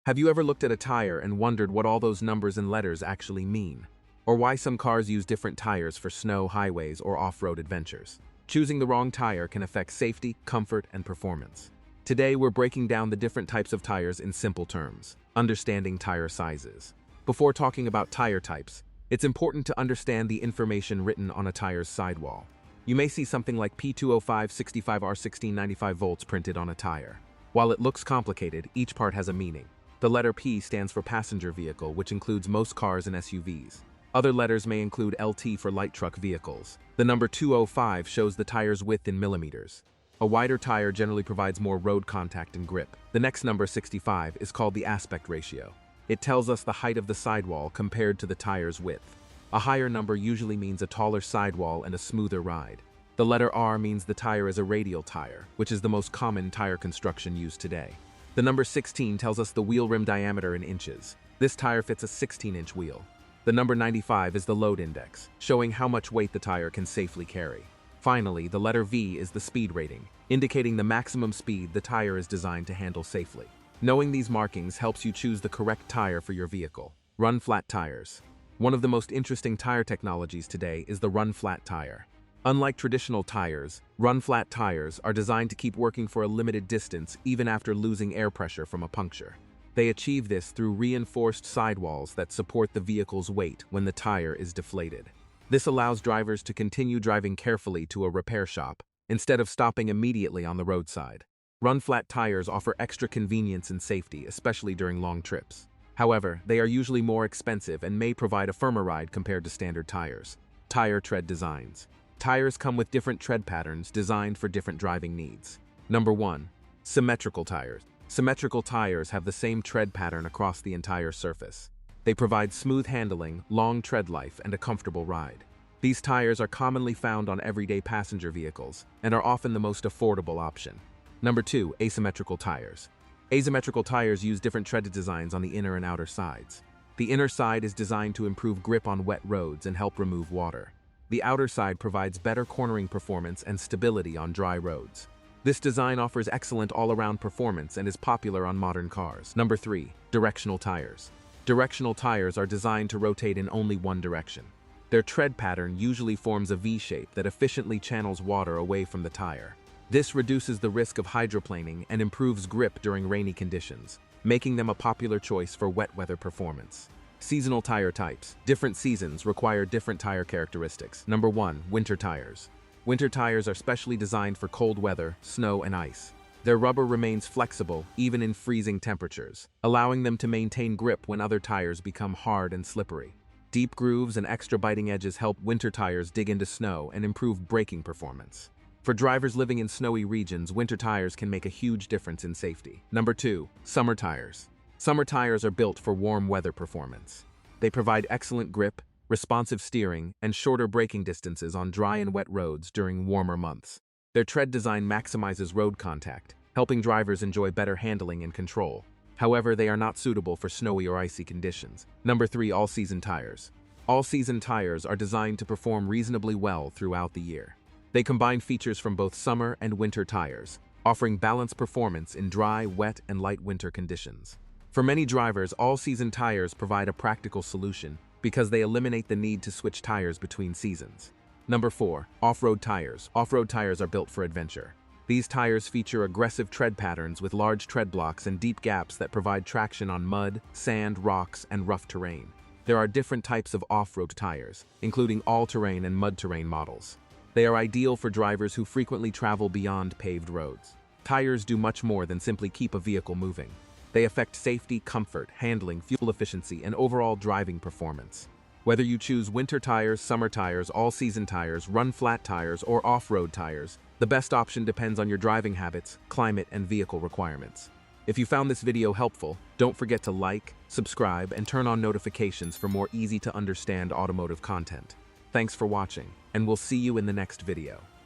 Have you ever looked at a tire and wondered what all those numbers and letters actually mean? Or why some cars use different tires for snow, highways, or off-road adventures? Choosing the wrong tire can affect safety, comfort, and performance. Today, we're breaking down the different types of tires in simple terms, understanding tire sizes. Before talking about tire types, it's important to understand the information written on a tire's sidewall. You may see something like P205 65R 1695 volts printed on a tire. While it looks complicated, each part has a meaning. The letter P stands for passenger vehicle, which includes most cars and SUVs. Other letters may include LT for light truck vehicles. The number 205 shows the tire's width in millimeters. A wider tire generally provides more road contact and grip. The next number, 65, is called the aspect ratio. It tells us the height of the sidewall compared to the tire's width. A higher number usually means a taller sidewall and a smoother ride. The letter R means the tire is a radial tire, which is the most common tire construction used today. The number 16 tells us the wheel rim diameter in inches. This tire fits a 16-inch wheel. The number 95 is the load index, showing how much weight the tire can safely carry. Finally, the letter V is the speed rating, indicating the maximum speed the tire is designed to handle safely. Knowing these markings helps you choose the correct tire for your vehicle. Run flat tires. One of the most interesting tire technologies today is the run flat tire. Unlike traditional tires, run-flat tires are designed to keep working for a limited distance even after losing air pressure from a puncture. They achieve this through reinforced sidewalls that support the vehicle's weight when the tire is deflated. This allows drivers to continue driving carefully to a repair shop, instead of stopping immediately on the roadside. Run-flat tires offer extra convenience and safety, especially during long trips. However, they are usually more expensive and may provide a firmer ride compared to standard tires. Tire tread designs. Tires come with different tread patterns designed for different driving needs. Number 1. Symmetrical tires. Symmetrical tires have the same tread pattern across the entire surface. They provide smooth handling, long tread life, and a comfortable ride. These tires are commonly found on everyday passenger vehicles and are often the most affordable option. Number 2. Asymmetrical tires. Asymmetrical tires use different tread designs on the inner and outer sides. The inner side is designed to improve grip on wet roads and help remove water. The outer side provides better cornering performance and stability on dry roads. This design offers excellent all-around performance and is popular on modern cars. Number 3. Directional tires. Directional tires are designed to rotate in only one direction. Their tread pattern usually forms a V shape that efficiently channels water away from the tire. This reduces the risk of hydroplaning and improves grip during rainy conditions, making them a popular choice for wet weather performance. Seasonal tire types. Different seasons require different tire characteristics. Number 1. Winter tires. Winter tires are specially designed for cold weather, snow, and ice. Their rubber remains flexible even in freezing temperatures, allowing them to maintain grip when other tires become hard and slippery. Deep grooves and extra biting edges help winter tires dig into snow and improve braking performance. For drivers living in snowy regions, winter tires can make a huge difference in safety. Number 2. Summer tires. Summer tires are built for warm weather performance. They provide excellent grip, responsive steering, and shorter braking distances on dry and wet roads during warmer months. Their tread design maximizes road contact, helping drivers enjoy better handling and control. However, they are not suitable for snowy or icy conditions. Number 3. All-season tires. All-season tires are designed to perform reasonably well throughout the year. They combine features from both summer and winter tires, offering balanced performance in dry, wet, and light winter conditions. For many drivers, all-season tires provide a practical solution because they eliminate the need to switch tires between seasons. Number 4. Off-road tires. Off-road tires are built for adventure. These tires feature aggressive tread patterns with large tread blocks and deep gaps that provide traction on mud, sand, rocks, and rough terrain. There are different types of off-road tires, including all-terrain and mud-terrain models. They are ideal for drivers who frequently travel beyond paved roads. Tires do much more than simply keep a vehicle moving. They affect safety, comfort, handling, fuel efficiency, and overall driving performance. Whether you choose winter tires, summer tires, all-season tires, run-flat tires, or off-road tires, the best option depends on your driving habits, climate, and vehicle requirements. If you found this video helpful, don't forget to like, subscribe, and turn on notifications for more easy-to-understand automotive content. Thanks for watching, and we'll see you in the next video.